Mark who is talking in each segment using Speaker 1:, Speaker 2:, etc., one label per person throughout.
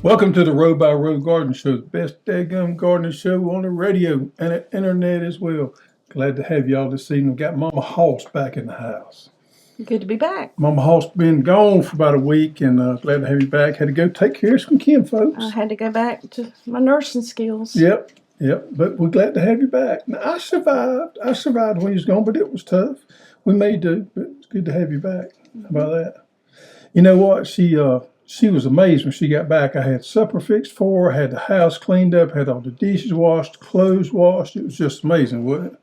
Speaker 1: Welcome to the Row by Row Garden Show, the best daggum gardening show on the radio and the internet as well. Glad to have y'all this evening. We got Mama Hoss back in the house.
Speaker 2: Good to be back.
Speaker 1: Mama Hoss been gone for about a week, and glad to have you back. Had to go take care of some kin folks.
Speaker 2: I had to go back to my nursing skills.
Speaker 1: Yep, but we're glad to have you back. Now, I survived when you was gone, but it was tough. We made do, but it's good to have you back. How about that? You know what? She was amazed when she got back. I had supper fixed for her, had the house cleaned up, had all the dishes washed, clothes washed. It was just amazing, wasn't it?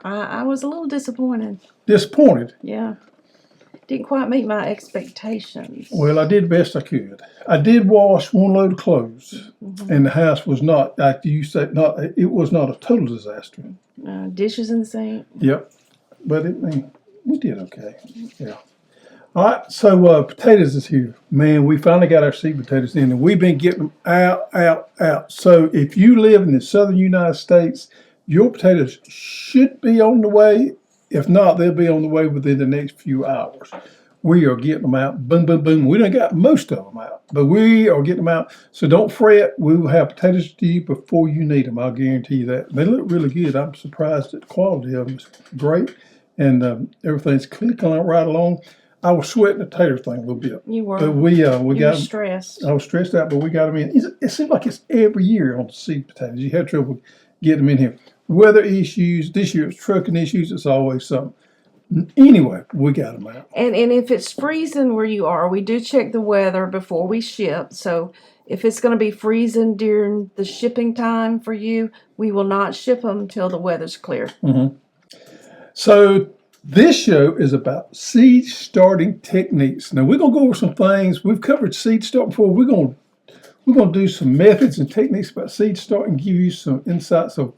Speaker 2: I was a little disappointed.
Speaker 1: Disappointed?
Speaker 2: Yeah. Didn't quite meet my expectations.
Speaker 1: Well, I did the best I could. I did wash one load of clothes, and the house was not, like you said, it was not a total disaster.
Speaker 2: Dishes in the sink.
Speaker 1: Yep. But we did okay. Yeah. All right, so potatoes is here. Man, we finally got our seed potatoes in, and we've been getting them out. So if you live in the southern United States, your potatoes should be on the way. If not, they'll be on the way within the next few hours. We are getting them out. Boom, boom, boom. We done got most of them out, but we are getting them out. So don't fret. We will have potatoes to you before you need them. I'll guarantee you that. They look really good. I'm surprised at the quality of them. It's great, and everything's clicking right along. I was sweating the tater thing a little bit.
Speaker 2: You were.
Speaker 1: But we got
Speaker 2: stressed.
Speaker 1: I was stressed out, but we got them in. It seems like it's every year on the seed potatoes. You have trouble getting them in here. Weather issues. This year it's trucking issues. It's always something. Anyway, we got them out.
Speaker 2: And if it's freezing where you are, we do check the weather before we ship. So if it's going to be freezing during the shipping time for you, we will not ship them until the weather's clear.
Speaker 1: Mm-hmm. So this show is about seed starting techniques. Now we're gonna go over some things. We've covered seed start before. We're gonna do some methods and techniques about seed start and give you some insights of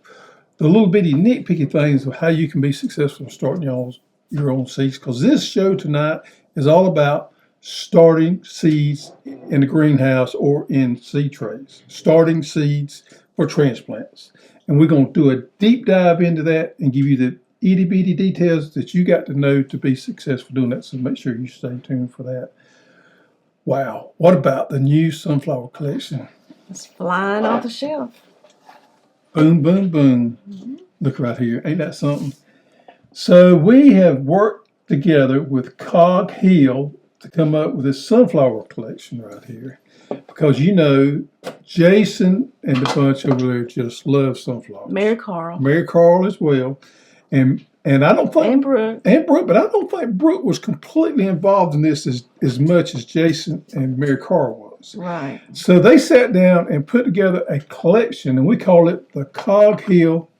Speaker 1: the little bitty nitpicky things of how you can be successful in starting your own seeds. Because this show tonight is all about starting seeds in the greenhouse or in seed trays. Starting seeds for transplants. And we're gonna do a deep dive into that and give you the itty bitty details that you got to know to be successful doing that. So make sure you stay tuned for that. Wow. What about the new sunflower collection?
Speaker 2: It's flying off the shelf.
Speaker 1: Boom, boom, boom. Look right here. Ain't that something? So we have worked together with Cog Hill to come up with this sunflower collection right here. Because Jason and the bunch over there just love sunflowers.
Speaker 2: Mary Carl
Speaker 1: as well. And I don't think
Speaker 2: and Brooke,
Speaker 1: but I don't think Brooke was completely involved in this as much as Jason and Mary Carl was.
Speaker 2: Right.
Speaker 1: So they sat down and put together a collection, and we call it the Cog Hill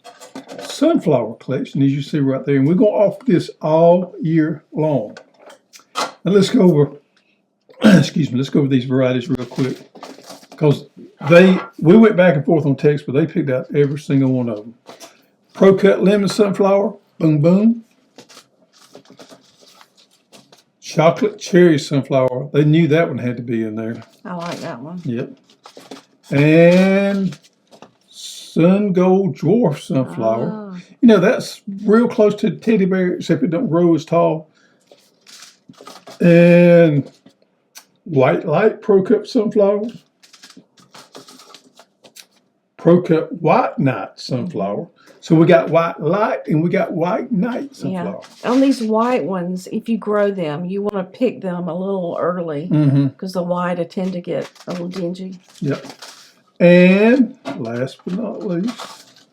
Speaker 1: Sunflower Collection, as you see right there. And we're going to offer this all year long. Now let's go over. Let's go over these varieties real quick, because we went back and forth on text, but they picked out every single one of them. Pro Cut Lemon Sunflower, boom, boom. Chocolate Cherry Sunflower, they knew that one had to be in there.
Speaker 2: I like that one.
Speaker 1: Yep. And Sun Gold Dwarf Sunflower.
Speaker 2: Oh.
Speaker 1: That's real close to the teddy bear, except it don't grow as tall. And White Light Pro Cut Sunflower. Pro Cut White Night Sunflower. So we got White Light and we got White Night sunflower.
Speaker 2: Yeah. On these white ones, if you grow them, you want to pick them a little early because the white tend to get a little dingy.
Speaker 1: Yep. And last but not least,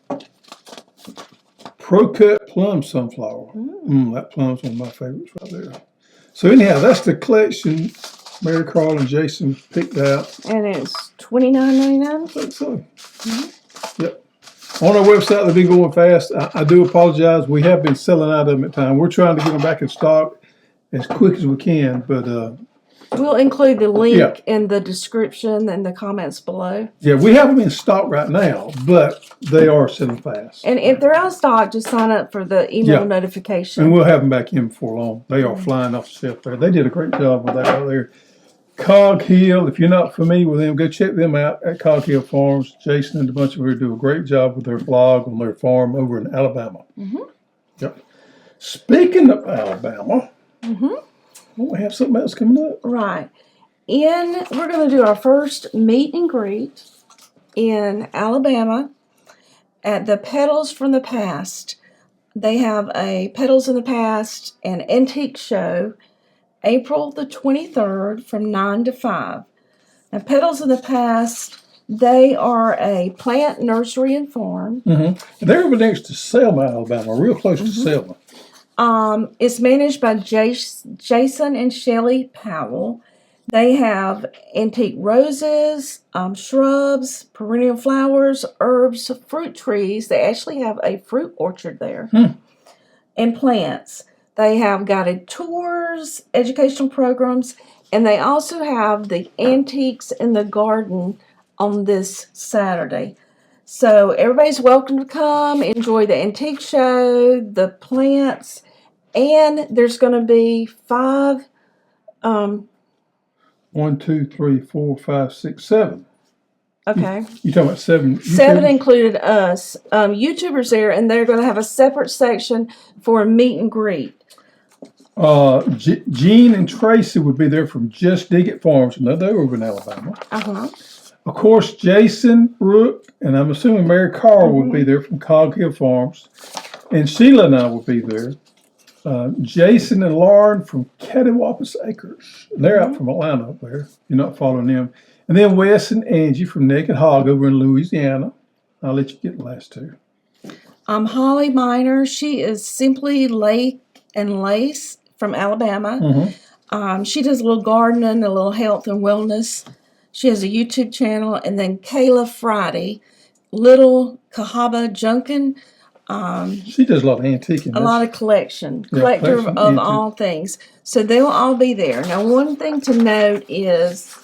Speaker 1: Pro Cut Plum Sunflower. That plum's one of my favorites right there. So anyhow, that's the collection Mary Carl and Jason picked out.
Speaker 2: And it's $29.99?
Speaker 1: I think so. Yep. On our website, they've been going fast. I do apologize. We have been selling out of them at times. We're trying to get them back in stock as quick as we can, but
Speaker 2: we'll include the link in the description and the comments below.
Speaker 1: Yeah, we have them in stock right now, but they are selling fast.
Speaker 2: And if they're out of stock, just sign up for the email notification.
Speaker 1: And we'll have them back in before long. They are flying off the shelf there. They did a great job with that right there. Cog Hill, if you're not familiar with them, go check them out at Cog Hill Farms. Jason and a bunch of them do a great job with their blog on their farm over in Alabama. Yep. Speaking of Alabama, we have something else coming up.
Speaker 2: Right. We're going to do our first meet and greet in Alabama at the Petals from the Past. They have a Petals in the Past, an antique show, April the 23rd from 9 to 5. Now, Petals in the Past, they are a plant nursery and farm.
Speaker 1: Mm-hmm. They're over next to Selma, Alabama, real close to Selma.
Speaker 2: It's managed by Jason and Shelley Powell. They have antique roses, shrubs, perennial flowers, herbs, fruit trees. They actually have a fruit orchard there. And plants. They have guided tours, educational programs, and they also have the Antiques in the Garden on this Saturday. So everybody's welcome to come, enjoy the antique show, the plants, and there's going to be 5
Speaker 1: 1, 2, 3, 4, 5, 6, 7.
Speaker 2: Okay.
Speaker 1: You talking about 7?
Speaker 2: 7 included us. YouTubers there, and they're going to have a separate section for a meet and greet.
Speaker 1: Gene and Tracy would be there from Just Dig It Farms. No, they're over in Alabama. Of course, Jason, Rook, and I'm assuming Mary Carl would be there from Cog Hill Farms. And Sheila and I will be there. Jason and Lauren from Cattywampus Acres. They're out from Atlanta up there. You're not following them. And then Wes and Angie from Naked Hog over in Louisiana. I'll let you get the last 2.
Speaker 2: Holly Miner, she is Simply Lake and Lace from Alabama. She does a little gardening, a little health and wellness. She has a YouTube channel. And then Kayla Friday, Little Cahaba Junkin.
Speaker 1: She does a lot of antiquing.
Speaker 2: A lot of collector of all things. So they'll all be there. Now, one thing to note is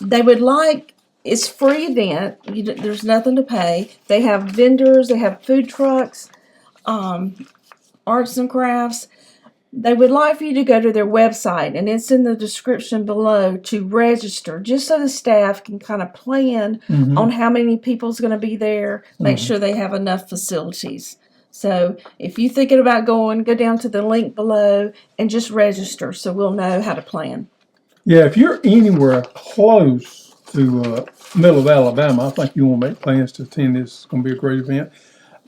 Speaker 2: they would like, it's free event. There's nothing to pay. They have vendors. They have food trucks, arts and crafts. They would like for you to go to their website, and it's in the description below, to register, just so the staff can kind of plan on how many people's going to be there, make sure they have enough facilities. So if you're thinking about going, go down to the link below and just register so we'll know how to plan.
Speaker 1: Yeah, if you're anywhere close to middle of Alabama, I think you want to make plans to attend this. It's going to be a great event.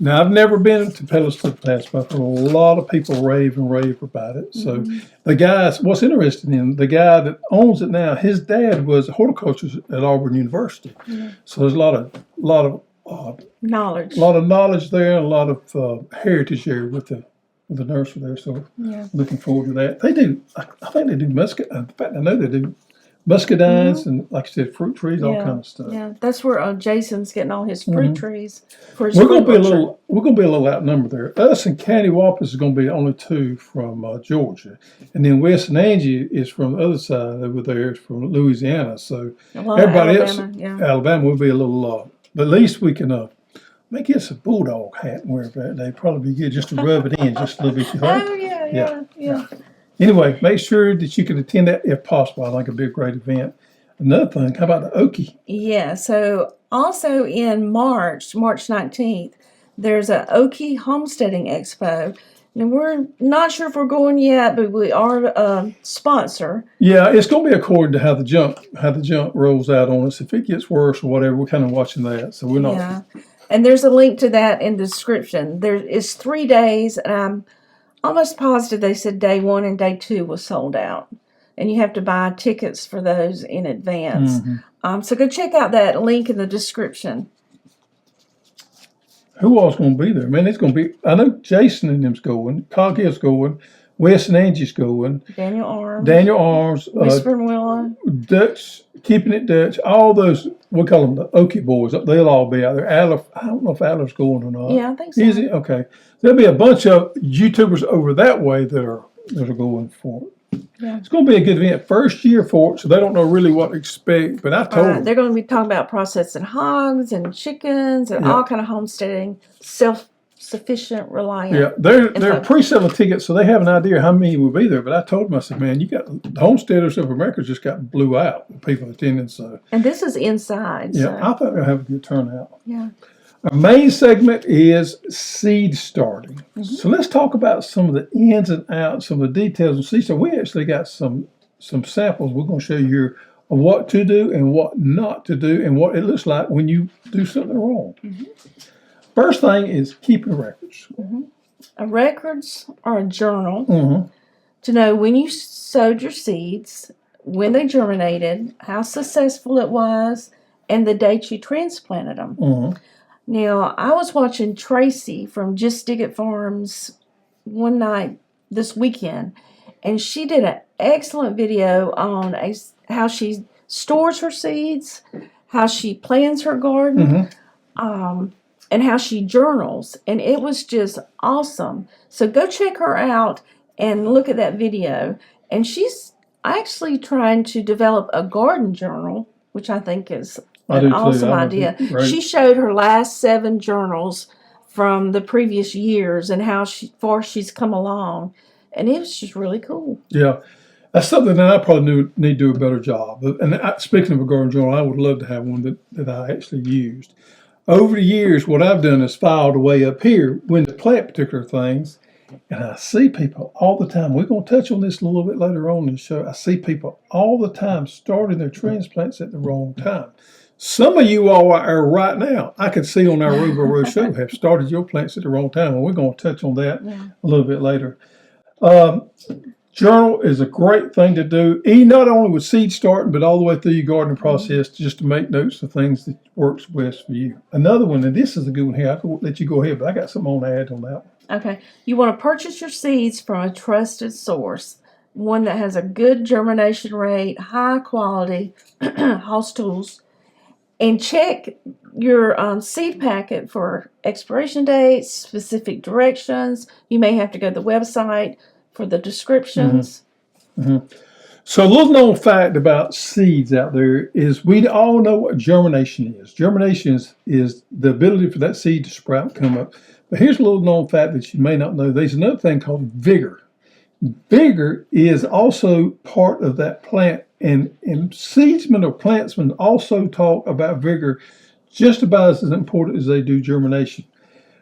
Speaker 1: Now, I've never been to Petals to the Past, but I've heard a lot of people rave about it. So the guys, what's interesting in the guy that owns it now, his dad was a horticulturist at Auburn University. So there's a lot of knowledge there, and a lot of heritage there with the nursery there. So looking forward to that. They do, I think they do muscat. In fact, I know they do muscadines and, like I said, fruit trees, all kind of stuff.
Speaker 2: Yeah, that's where Jason's getting all his fruit trees. For his
Speaker 1: we're going to be a little outnumbered there. Us and Cattywampus is going to be only 2 from Georgia, and then Wes and Angie is from the other side over there, from Louisiana. So everybody else, Alabama, will be a little. But at least we can make us a bulldog hat and wear that. They'd probably be good just to rub it in just a little bit. You think? Yeah. Anyway, make sure that you can attend that if possible. I think it'd be a great event. Another thing, how about the Okie?
Speaker 2: Yeah, so also in March 19th, there's a Okie Homesteading Expo. And we're not sure if we're going yet, but we are a sponsor. Yeah,
Speaker 1: it's going to be according to how the junk rolls out on us. If it gets worse or whatever, we're kind of watching that. So we're not.
Speaker 2: Yeah, and there's a link to that in the description. It's 3 days, and I'm almost positive they said day 1 and day 2 was sold out. And you have to buy tickets for those in advance. So go check out that link in the description.
Speaker 1: Who all's going to be there? Man, it's going to be, I know Jason and them's going, Cog Hill's going, Wes and Angie's going.
Speaker 2: Daniel Arms. Whispering Willow.
Speaker 1: Dutch, Keeping It Dutch, all those, we call them the Okie boys, they'll all be out there. Adler, I don't know if Adler's going or not.
Speaker 2: Yeah, I think so.
Speaker 1: Is he? Okay. There'll be a bunch of YouTubers over that way that are going for it. Yeah. It's going to be a good event. First year for it, so they don't know really what to expect. But I told them.
Speaker 2: They're going to be talking about processing hogs and chickens and all kind of homesteading, self-sufficient, reliant.
Speaker 1: Yeah, they're pre-selling tickets, so they have an idea how many will be there. But I told them, I said, man, you got the homesteaders of America just got blew out with people attending. So
Speaker 2: and this is inside.
Speaker 1: Yeah,
Speaker 2: so.
Speaker 1: I think they'll have a good turnout.
Speaker 2: Yeah.
Speaker 1: Our main segment is seed starting. So let's talk about some of the ins and outs, some of the details of seed starting. We actually got some some samples we're going to show you here of what to do and what not to do and what it looks like when you do something wrong. First thing is keeping records.
Speaker 2: Records are a journal
Speaker 1: Mm-hmm.
Speaker 2: to know when you sowed your seeds, when they germinated, how successful it was, and the date you transplanted them.
Speaker 1: Mm-hmm.
Speaker 2: Now, I was watching Tracy from Just Dig It Farms one night this weekend, and she did an excellent video on how she stores her seeds, how she plans her garden, and how she journals. And it was just awesome. So go check her out and look at that video. And she's actually trying to develop a garden journal, which I think is an awesome idea. She showed her last 7 journals from the previous years and how far she's come along. And it was just really cool.
Speaker 1: Yeah. That's something that I probably need to do a better job. And speaking of a garden journal, I would love to have one that I actually used. Over the years, what I've done is filed away up here when to plant particular things. And I see people all the time. We're going to touch on this a little bit later on in the show. I see people all the time starting their transplants at the wrong time. Some of you all are right now, I can see on our Robo show, have started your plants at the wrong time. And we're going to touch on that a little bit later. Journal is a great thing to do, not only with seed starting, but all the way through your gardening process, just to make notes of things that works best for you. Another one, and this is a good one here. I could let you go ahead, but I got something on to add on that one.
Speaker 2: Okay. You want to purchase your seeds from a trusted source, one that has a good germination rate, high quality, hosstools, and check your seed packet for expiration dates, specific directions. You may have to go to the website for the descriptions.
Speaker 1: So a little known fact about seeds out there is we all know what germination is. Germination is the ability for that seed to sprout and come up. But here's a little known fact that you may not know. There's another thing called vigor. Vigor is also part of that plant. And seedsmen or plantsmen also talk about vigor just about as important as they do germination.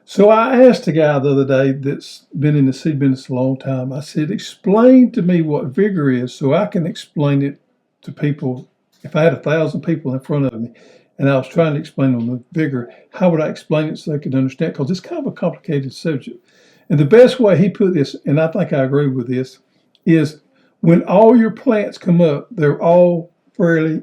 Speaker 1: So I asked a guy the other day that's been in the seed business a long time, I said, explain to me what vigor is so I can explain it to people. If I had 1,000 people in front of me and I was trying to explain to them the vigor, how would I explain it so they could understand? Because it's kind of a complicated subject. And the best way he put this, and I think I agree with this, is when all your plants come up, they're all fairly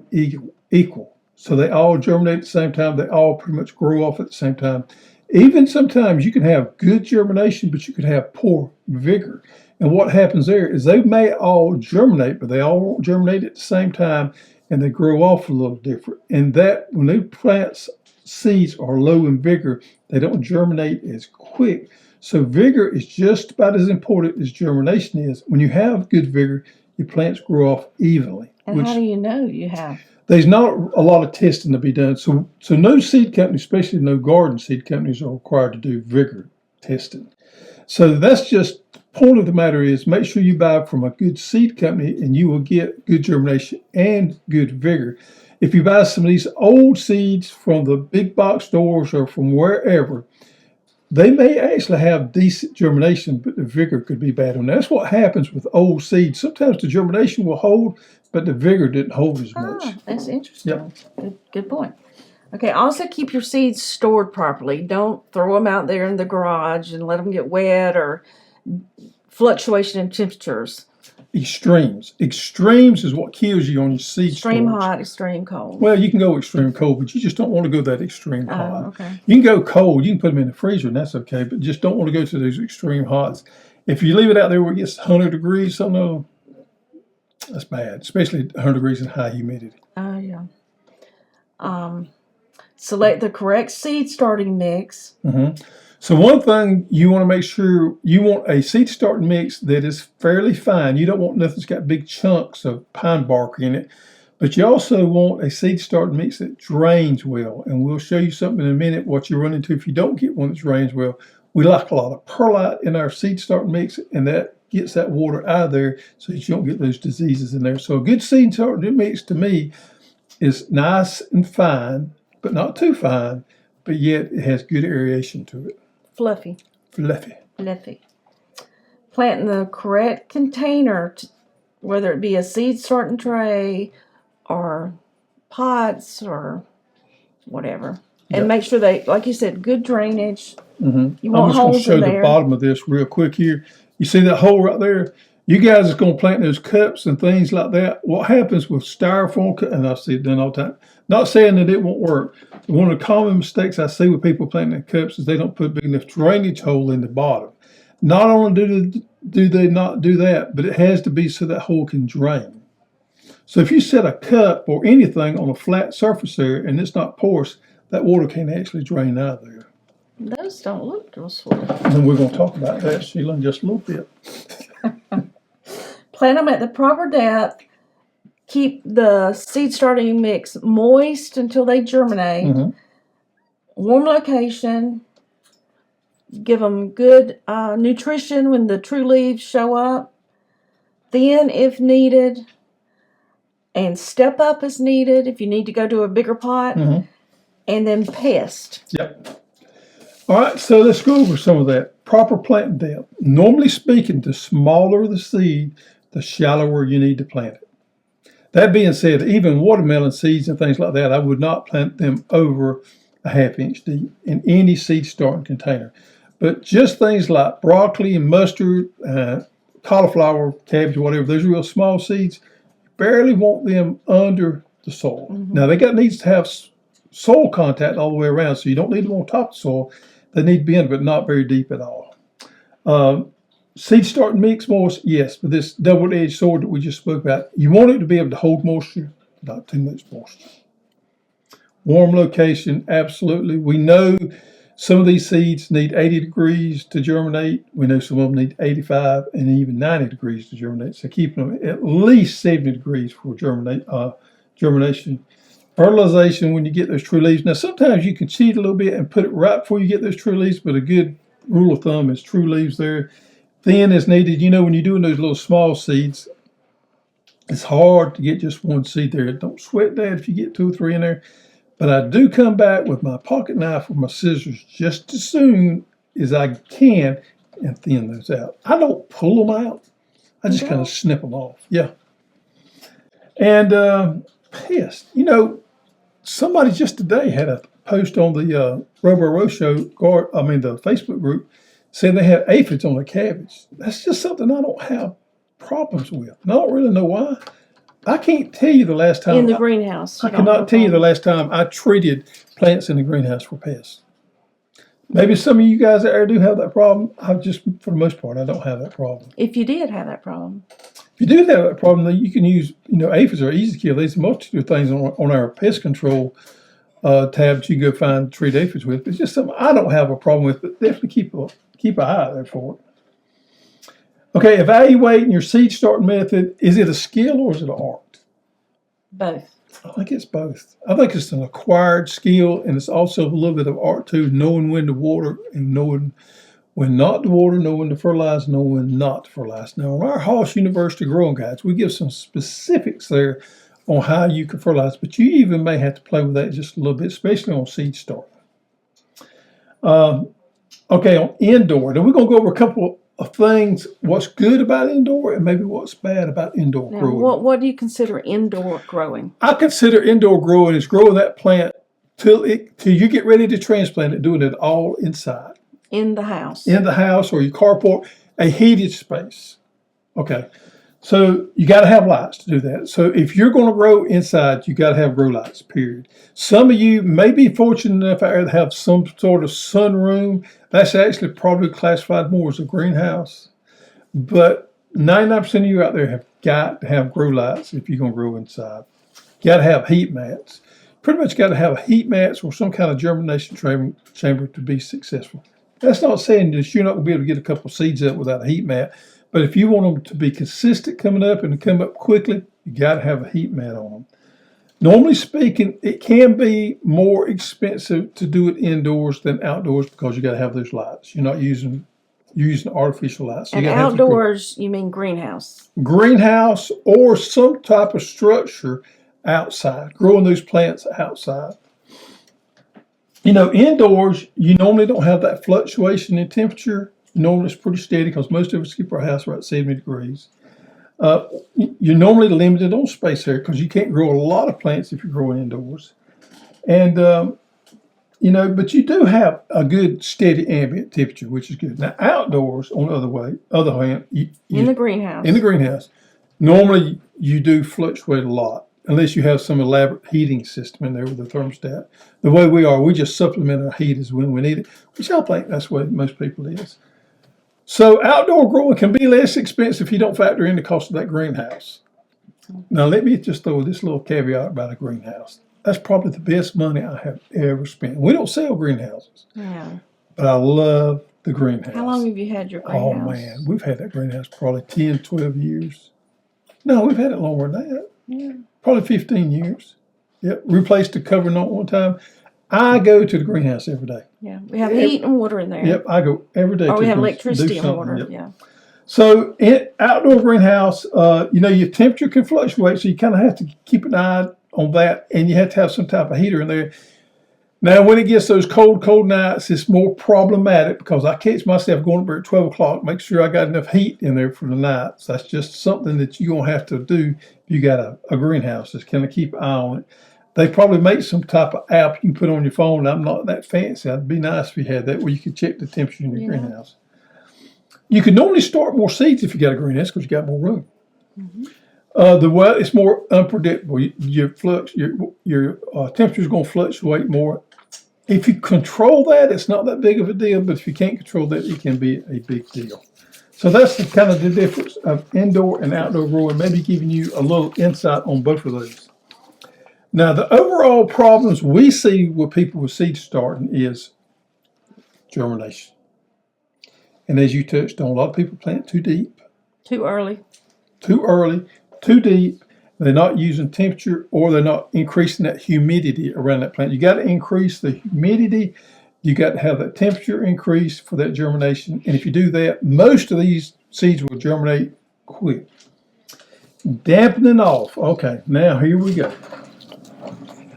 Speaker 1: equal. So they all germinate at the same time. They all pretty much grow off at the same time. Even sometimes you can have good germination, but you could have poor vigor. And what happens there is they may all germinate, but they all won't germinate at the same time, and they grow off a little different. And that when new plants seeds are low in vigor, they don't germinate as quick. So vigor is just about as important as germination is. When you have good vigor, your plants grow off evenly.
Speaker 2: And how do you know you have?
Speaker 1: There's not a lot of testing to be done. So no seed company, especially no garden seed companies, are required to do vigor testing. So that's just the point of the matter is make sure you buy from a good seed company and you will get good germination and good vigor. If you buy some of these old seeds from the big box stores or from wherever, they may actually have decent germination, but the vigor could be bad on that. That's what happens with old seeds. Sometimes the germination will hold, but the vigor didn't hold as much.
Speaker 2: That's interesting.
Speaker 1: Yep.
Speaker 2: Good point. Okay, also keep your seeds stored properly. Don't throw them out there in the garage and let them get wet or fluctuation in temperatures.
Speaker 1: Extremes. Extremes is what kills you on your seed
Speaker 2: Extreme
Speaker 1: storage.
Speaker 2: hot, extreme cold.
Speaker 1: Well, you can go extreme cold, but you just don't want to go that extreme hot.
Speaker 2: Oh, okay.
Speaker 1: You can go cold. You can put them in the freezer, and that's okay, but just don't want to go to those extreme hots. If you leave it out there where it gets 100 degrees, that's bad, especially 100 degrees and high humidity.
Speaker 2: Oh, yeah. Select the correct seed starting mix.
Speaker 1: So one thing you want to make sure, you want a seed starting mix that is fairly fine. You don't want nothing that's got big chunks of pine bark in it, but you also want a seed starting mix that drains well. And we'll show you something in a minute what you run into if you don't get one that drains well. We like a lot of perlite in our seed starting mix, and that gets that water out of there so that you don't get those diseases in there. So a good seed starting mix to me is nice and fine, but not too fine, but yet it has good aeration to it.
Speaker 2: Fluffy.
Speaker 1: Fluffy.
Speaker 2: Plant in the correct container whether it be a seed starting tray or pots or whatever. And
Speaker 1: Yep.
Speaker 2: make sure they, like you said, good drainage.
Speaker 1: I'm
Speaker 2: You want
Speaker 1: just going to
Speaker 2: holes
Speaker 1: show
Speaker 2: in
Speaker 1: the
Speaker 2: there.
Speaker 1: bottom of this real quick here. You see that hole right there? You guys is going to plant those cups and things like that. What happens with styrofoam, and I see it done all the time, not saying that it won't work. One of the common mistakes I see with people planting cups is they don't put a big enough drainage hole in the bottom. Not only do they not do that, but it has to be so that hole can drain. So if you set a cup or anything on a flat surface there and it's not porous, that water can't actually drain out of there.
Speaker 2: Those don't look real sweet.
Speaker 1: And we're going to talk about that, Sheila, in just a little bit.
Speaker 2: Plant them at the proper depth. Keep the seed starting mix moist until they germinate. Warm location. Give them good nutrition when the true leaves show up. Thin if needed. And step up as needed if you need to go to a bigger pot. And then pest.
Speaker 1: Yep. All right, so let's go over some of that. Proper plant depth. Normally speaking, the smaller the seed, the shallower you need to plant it. That being said, even watermelon seeds and things like that, I would not plant them over a ½ inch deep in any seed starting container. But just things like broccoli and mustard, cauliflower, cabbage, whatever, those real small seeds, you barely want them under the soil. Now, needs to have soil contact all the way around, so you don't need them on top of the soil. They need to be in, but not very deep at all. Seed starting mix moist, yes, but this double-edged sword that we just spoke about, you want it to be able to hold moisture, not too much moisture. Warm location, absolutely. We know some of these seeds need 80 degrees to germinate. We know some of them need 85 and even 90 degrees to germinate. So keep them at least 70 degrees for germination. Fertilization when you get those true leaves. Now, sometimes you can cheat a little bit and put it right before you get those true leaves, but a good rule of thumb is true leaves there. Thin is needed. You know, when you're doing those little small seeds, it's hard to get just one seed there. Don't sweat that if you get 2 or 3 in there. But I do come back with my pocket knife or my scissors just as soon as I can and thin those out. I don't pull them out. I just kind of snip them off. Yeah. And pest. You know, somebody just today had a post on the Robo Show, the Facebook group, saying they had aphids on their cabbage. That's just something I don't have problems with. And I don't really know why. I can't tell you the last time.
Speaker 2: In the greenhouse.
Speaker 1: I cannot tell you the last time I treated plants in the greenhouse for pests. Maybe some of you guys out there do have that problem. For the most part, I don't have that problem.
Speaker 2: If you did have that problem.
Speaker 1: If you do have that problem, then you can use, aphids are easy to kill. There's a multitude of things on our pest control tab that you can go find treat aphids with. It's just something I don't have a problem with, but definitely keep an eye out there for it. Okay, evaluating your seed starting method. Is it a skill or is it an art?
Speaker 2: Both.
Speaker 1: I think it's both. I think it's an acquired skill, and it's also a little bit of art too, knowing when to water and knowing when not to water, knowing when to fertilize, knowing when not to fertilize. Now, on our Hoss University Growing Guides, we give some specifics there on how you can fertilize, but you even may have to play with that just a little bit, especially on seed starting. Okay, on indoor. Then we're going to go over a couple of things, what's good about indoor and maybe what's bad about indoor growing.
Speaker 2: What do you consider indoor growing?
Speaker 1: I consider indoor growing is growing that plant till you get ready to transplant it, doing it all inside.
Speaker 2: In the house.
Speaker 1: In the house or your carport, a heated space. Okay. So you got to have lights to do that. So if you're going to grow inside, you got to have grow lights, period. Some of you may be fortunate enough out there to have some sort of sunroom. That's actually probably classified more as a greenhouse. But 99% of you out there have got to have grow lights if you're going to grow inside. You got to have heat mats. Pretty much got to have heat mats or some kind of germination chamber to be successful. That's not saying that you're not going to be able to get a couple of seeds up without a heat mat. But if you want them to be consistent coming up and to come up quickly, you got to have a heat mat on them. Normally speaking, it can be more expensive to do it indoors than outdoors because you got to have those lights. You're not using artificial lights. So
Speaker 2: and outdoors, you mean greenhouse? Greenhouse
Speaker 1: or some type of structure outside, growing those plants outside. Indoors, you normally don't have that fluctuation in temperature. Normally it's pretty steady because most of us keep our house around 70 degrees. You're normally limited on space area because you can't grow a lot of plants if you're growing indoors. And, but you do have a good steady ambient temperature, which is good. Now, outdoors, on the other hand,
Speaker 2: In the greenhouse.
Speaker 1: in the greenhouse, normally you do fluctuate a lot, unless you have some elaborate heating system in there with the thermostat. The way we are, we just supplement our heat as when we need it, which I think that's the way most people is. So outdoor growing can be less expensive if you don't factor in the cost of that greenhouse. Now, let me just throw this little caveat about a greenhouse. That's probably the best money I have ever spent. We don't sell greenhouses,
Speaker 2: Yeah.
Speaker 1: but I love the greenhouse.
Speaker 2: How long have you had your greenhouse?
Speaker 1: Oh, man. We've had that greenhouse probably 10, 12 years. No, we've had it longer than that.
Speaker 2: Yeah.
Speaker 1: Probably 15 years. Yep. Replaced the cover not one time. I go to the greenhouse every day.
Speaker 2: Yeah. We have heat and water in there.
Speaker 1: Yep. I go every day.
Speaker 2: Or
Speaker 1: to
Speaker 2: we have
Speaker 1: do
Speaker 2: electricity and
Speaker 1: something.
Speaker 2: water.
Speaker 1: Yep.
Speaker 2: Yeah.
Speaker 1: So in outdoor greenhouse, your temperature can fluctuate, so you kind of have to keep an eye on that, and you have to have some type of heater in there. Now, when it gets those cold nights, it's more problematic because I catch myself going up there at 12 o'clock, make sure I got enough heat in there for the night. So that's just something that you're going to have to do if you got a greenhouse, is kind of keep an eye on it. They probably make some type of app you can put on your phone. I'm not that fancy. It'd be nice if you had that where you could check the temperature in your greenhouse. You could normally start more seeds if you got a greenhouse because you got more room.
Speaker 2: Mm-hmm.
Speaker 1: The weather is more unpredictable. Your temperature is going to fluctuate more. If you control that, it's not that big of a deal. But if you can't control that, it can be a big deal. So that's kind of the difference of indoor and outdoor growing. Maybe giving you a little insight on both of those. Now, the overall problems we see with people with seed starting is germination. And as you touched on, a lot of people plant too deep.
Speaker 2: Too early.
Speaker 1: Too deep. They're not using temperature, or they're not increasing that humidity around that plant. You got to increase the humidity. You got to have that temperature increase for that germination. And if you do that, most of these seeds will germinate quick. Dampening off. Okay, now here we go.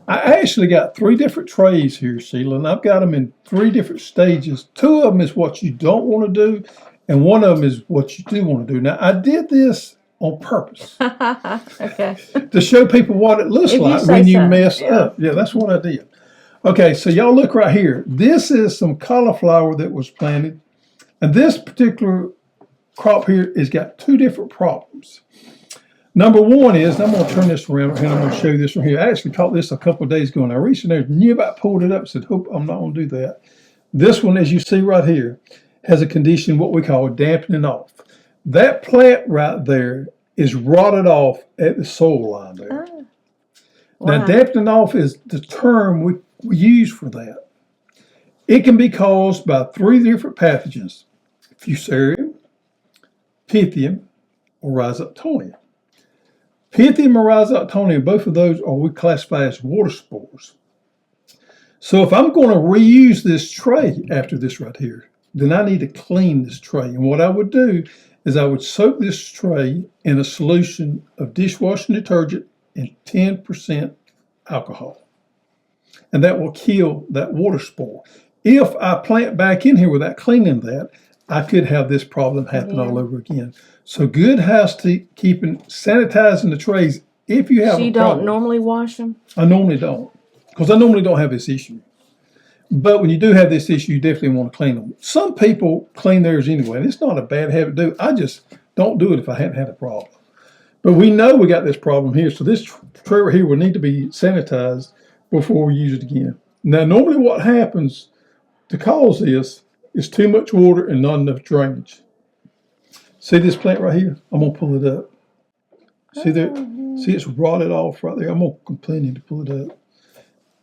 Speaker 1: I actually got 3 different trays here, Sheila, and I've got them in 3 different stages. 2 of them is what you don't want to do, and 1 of them is what you do want to do. Now, I did this on purpose.
Speaker 2: Okay.
Speaker 1: To show people what it looks like when you mess up. Yeah, that's what I did. Okay, so y'all look right here. This is some cauliflower that was planted, and this particular crop here has got 2 different problems. Number 1 is, and I'm going to turn this around and I'm going to show you this one here. I actually caught this a couple of days ago, and I reached in there, knew about, pulled it up, and said, hope I'm not going to do that. This one, as you see right here, has a condition, what we call dampening off. That plant right there is rotted off at the soil line there.
Speaker 2: Oh. Wow.
Speaker 1: Now, dampening off is the term we use for that. It can be caused by 3 different pathogens: Fusarium, Pythium, or Rhizoctonia. Pythium or Rhizoctonia, both of those are we classify as water spores. So if I'm going to reuse this tray after this right here, then I need to clean this tray. And what I would do is I would soak this tray in a solution of dishwashing detergent and 10% alcohol. And that will kill that water spore. If I plant back in here without cleaning that, I could have this problem happen all over again. So good housekeeping, sanitizing the trays if you have a problem.
Speaker 2: So you don't normally wash them?
Speaker 1: I normally don't, because I normally don't have this issue. But when you do have this issue, you definitely want to clean them. Some people clean theirs anyway, and it's not a bad habit to do. I just don't do it if I hadn't had a problem. But we know we got this problem here, so this tray right here will need to be sanitized before we use it again. Now, normally what happens to cause this is too much water and not enough drainage. See this plant right here? I'm going to pull it up. See there? See, it's rotted off right there. I'm going to continue to pull it up.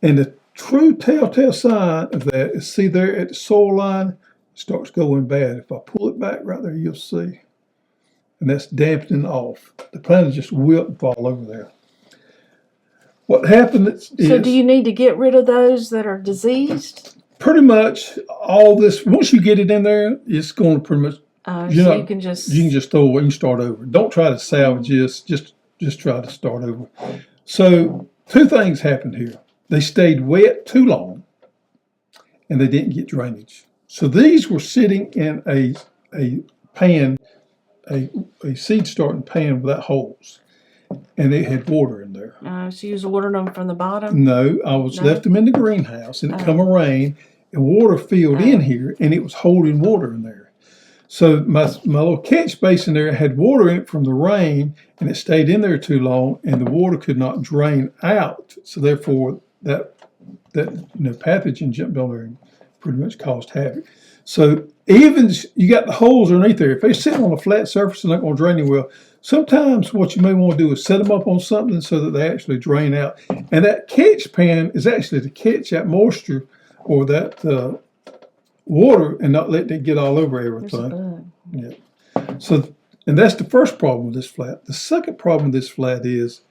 Speaker 1: And the true telltale sign of that is, see there at the soil line, it starts going bad. If I pull it back right there, you'll see. And that's dampening off. The plant is just wilt and fall over there. What happens is...
Speaker 2: So do you need to get rid of those that are diseased?
Speaker 1: Pretty much all this, once you get it in there, it's going to pretty much...
Speaker 2: you can just
Speaker 1: throw it away and start over. Don't try to salvage this. Just try to start over. So 2 things happened here. They stayed wet too long, and they didn't get drainage. So these were sitting in a pan a seed starting pan without holes, and it had water in there.
Speaker 2: So you was watering them from the bottom?
Speaker 1: No, I was left them in the greenhouse, and it come a rain, and water filled in here, and it was holding water in there. So my little catch basin there had water in it from the rain, and it stayed in there too long, and the water could not drain out. So therefore, that pathogen jumped on there and pretty much caused havoc. So even you got the holes underneath there. If they sit on a flat surface, they're not going to drain any well. Sometimes what you may want to do is set them up on something so that they actually drain out. And that catch pan is actually to catch that moisture or that water and not let it get all over everything. Yeah. So, and that's the first problem with this flat. The second problem with this flat is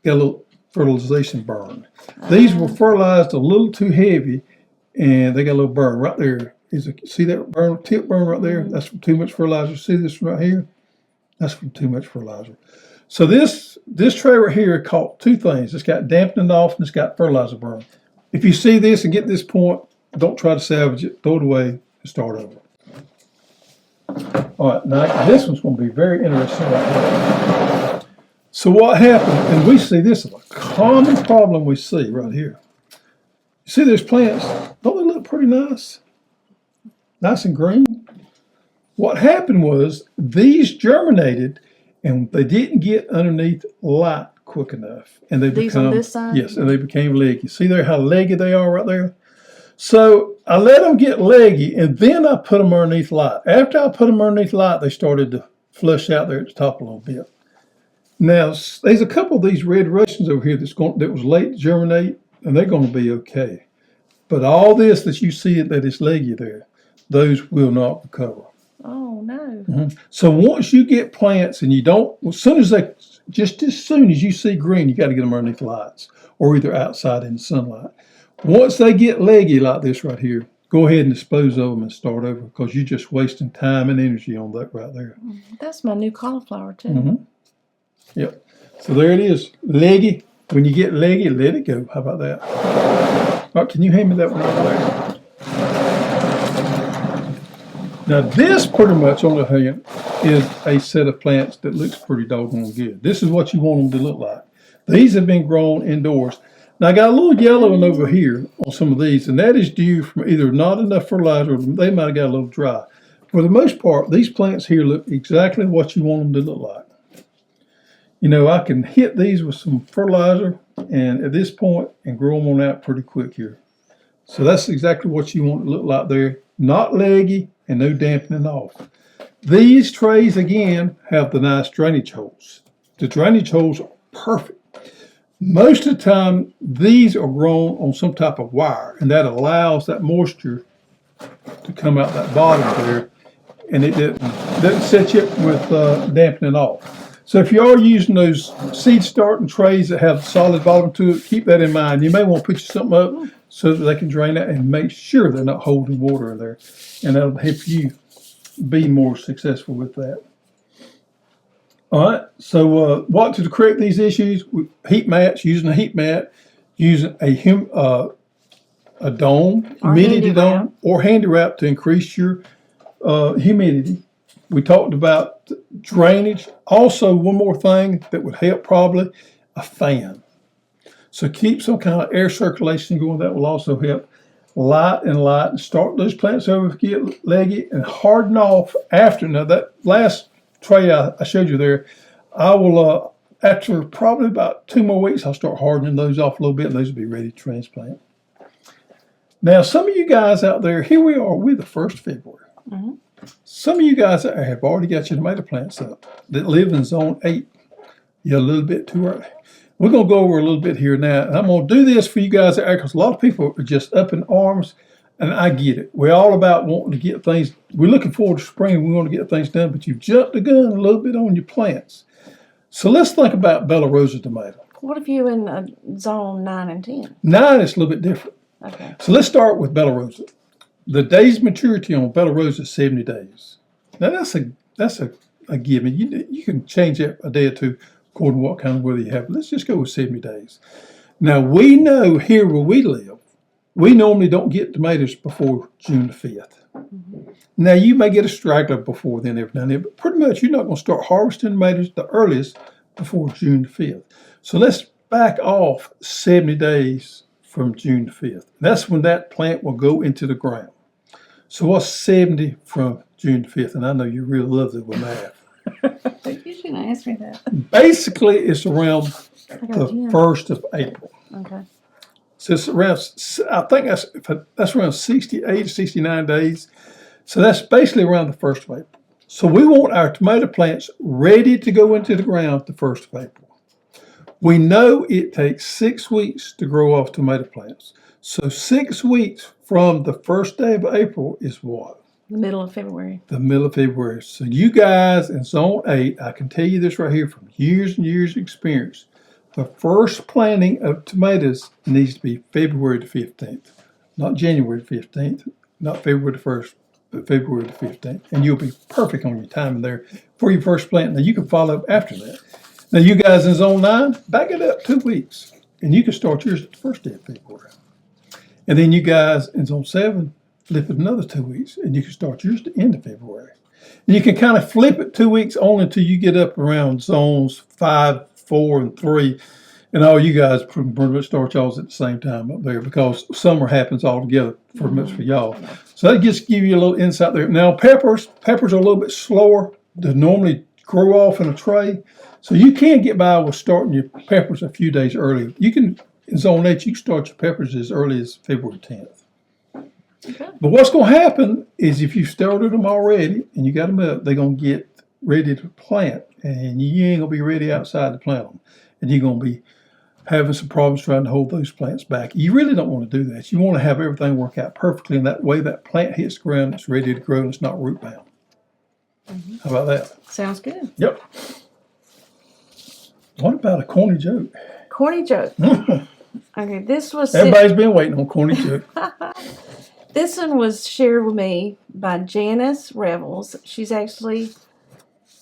Speaker 1: got a little fertilization burn. These were fertilized a little too heavy, and they got a little burn right there. See that tip burn right there? That's from too much fertilizer. See this right here? That's from too much fertilizer. So this tray right here caught two things. It's got dampening off and it's got fertilizer burn. If you see this and get this point, don't try to salvage it. Throw it away and start over. All right, now this one's going to be very interesting right here. So what happened, and we see this is a common problem we see right here. You see those plants, don't they look pretty nice? Nice and green. What happened was these germinated and they didn't get underneath light quick enough. And they
Speaker 2: These on this side?
Speaker 1: Yes, and they became leggy. See there how leggy they are right there? So I let them get leggy and then I put them underneath light. After I put them underneath light, they started to flush out there at the top a little bit. Now, there's a couple of these red Russians over here that was late to germinate, and they're going to be okay. But all this that you see that is leggy there, those will not recover.
Speaker 2: Oh, no.
Speaker 1: Mm-hmm. So once you get plants and you don't, as soon as you see green, you got to get them underneath lights or either outside in the sunlight. Once they get leggy like this right here, go ahead and dispose of them and start over because you're just wasting time and energy on that right there.
Speaker 2: That's my new cauliflower, too.
Speaker 1: Mm-hmm. Yep. So there it is. Leggy. When you get leggy, let it go. How about that? All right, can you hand me that one over there? Now this pretty much on the hand is a set of plants that looks pretty doggone good. This is what you want them to look like. These have been grown indoors. Now I got a little yellowing over here on some of these, and that is due from either not enough fertilizer or they might have got a little dry. For the most part, these plants here look exactly what you want them to look like. You know, I can hit these with some fertilizer and at this point and grow them on out pretty quick here. So that's exactly what you want it to look like there. Not leggy and no dampening off. These trays, again, have the nice drainage holes. The drainage holes are perfect. Most of the time, these are grown on some type of wire, and that allows that moisture to come out that bottom there, and it doesn't set you up with dampening off. So if you are using those seed starting trays that have solid bottom to it, keep that in mind. You may want to put something up so that they can drain that and make sure they're not holding water in there. And that'll help you be more successful with that. All right, so what to correct these issues? Heat mats, using a heat mat, using a dome, humidity dome, or handy wrap to increase your humidity. We talked about drainage. Also, one more thing that would help probably, a fan. So keep some kind of air circulation going. That will also help. Light and start those plants over, get leggy, and harden off after. Now that last tray I showed you there, I will, after probably about 2 more weeks, I'll start hardening those off a little bit, and those will be ready to transplant. Now, some of you guys out there, here we are, we're the 1st of February. Mm-hmm. Some of you guys out there have already got your tomato plants up that live in zone 8. You're a little bit too early. We're going to go over a little bit here now. And I'm going to do this for you guys out there because a lot of people are just up in arms, and I get it. We're all about wanting to get things. We're looking forward to spring. We want to get things done, but you've jumped the gun a little bit on your plants. So let's think about Bella Rosa tomato.
Speaker 2: What if you in zone 9 and 10?
Speaker 1: 9 is a little bit different.
Speaker 2: Okay.
Speaker 1: So let's start with Bella Rosa. The days maturity on Bella Rosa is 70 days. Now that's a given. You can change that a day or two according to what kind of weather you have. Let's just go with 70 days. Now we know here where we live, we normally don't get tomatoes before June the 5th. Mm-hmm. Now, you may get a straggler before then every now and then, but pretty much you're not going to start harvesting tomatoes the earliest before June the 5th. So let's back off 70 days from June the 5th. That's when that plant will go into the ground. So what's 70 from June the 5th? And I know you're real lovely with math.
Speaker 2: You shouldn't ask me that.
Speaker 1: Basically, it's around the 1st of April.
Speaker 2: Okay.
Speaker 1: So it's around, I think that's around 68 to 69 days. So that's basically around the 1st of April. So we want our tomato plants ready to go into the ground the 1st of April. We know it takes 6 weeks to grow off tomato plants. So 6 weeks from the first day of April is what?
Speaker 2: The middle of February.
Speaker 1: The middle of February. So you guys in Zone 8, I can tell you this right here from years and years of experience. The first planting of tomatoes needs to be February the 15th. Not January the 15th, not February the 1st, but February the 15th. And you'll be perfect on your timing there for your first plant. Now you can follow up after that. Now you guys in Zone 9, back it up 2 weeks. And you can start yours at the first day of February. And then you guys in Zone 7, flip it another 2 weeks. And you can start yours at the end of February. And you can kind of flip it 2 weeks only until you get up around Zones 5, 4, and 3. And all you guys pretty much start y'all's at the same time up there because summer happens all together pretty much for y'all. So that just give you a little insight there. Now peppers are a little bit slower to normally grow off in a tray. So you can get by with starting your peppers a few days early. You can, in Zone 8, you can start your peppers as early as February 10th.
Speaker 2: Okay.
Speaker 1: But what's going to happen is if you started them already and you got them up, they're going to get ready to plant. And you ain't going to be ready outside to plant them. And you're going to be having some problems trying to hold those plants back. You really don't want to do that. You want to have everything work out perfectly. And that way that plant hits the ground, it's ready to grow, and it's not root bound. Mm-hmm. How about that?
Speaker 2: Sounds good.
Speaker 1: Yep. What about a corny joke?
Speaker 2: Corny joke. Okay, this was...
Speaker 1: Everybody's been waiting on corny joke.
Speaker 2: This one was shared with me by Janice Revels. She's actually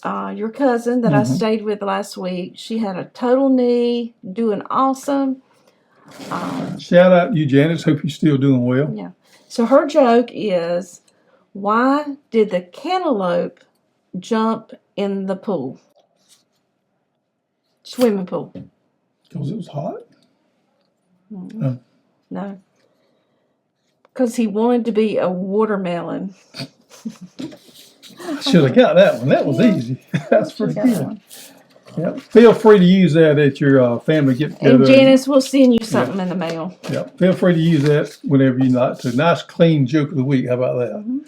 Speaker 2: your cousin that I stayed with last week. She had a total knee, doing awesome.
Speaker 1: Shout out to you, Janice. Hope you're still doing well.
Speaker 2: Yeah. So her joke is, why did the cantaloupe jump in the pool? Swimming pool.
Speaker 1: Because it was hot?
Speaker 2: Mm-hmm. No. Because he wanted to be a watermelon.
Speaker 1: Should have got that one. That was easy. That's pretty good. Yep. Feel free to use that at your family get-together.
Speaker 2: And Janice, we'll send you something in the mail.
Speaker 1: Yeah. Feel free to use that whenever you like to. Nice, clean joke of the week. How about that? Mm-hmm.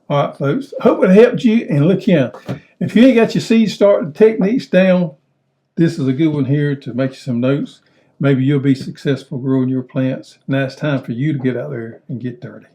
Speaker 1: All right, folks. Hope it helped you. And look here, if you ain't got your seed starting techniques down, this is a good one here to make you some notes. Maybe you'll be successful growing your plants. Now it's time for you to get out there and get dirty.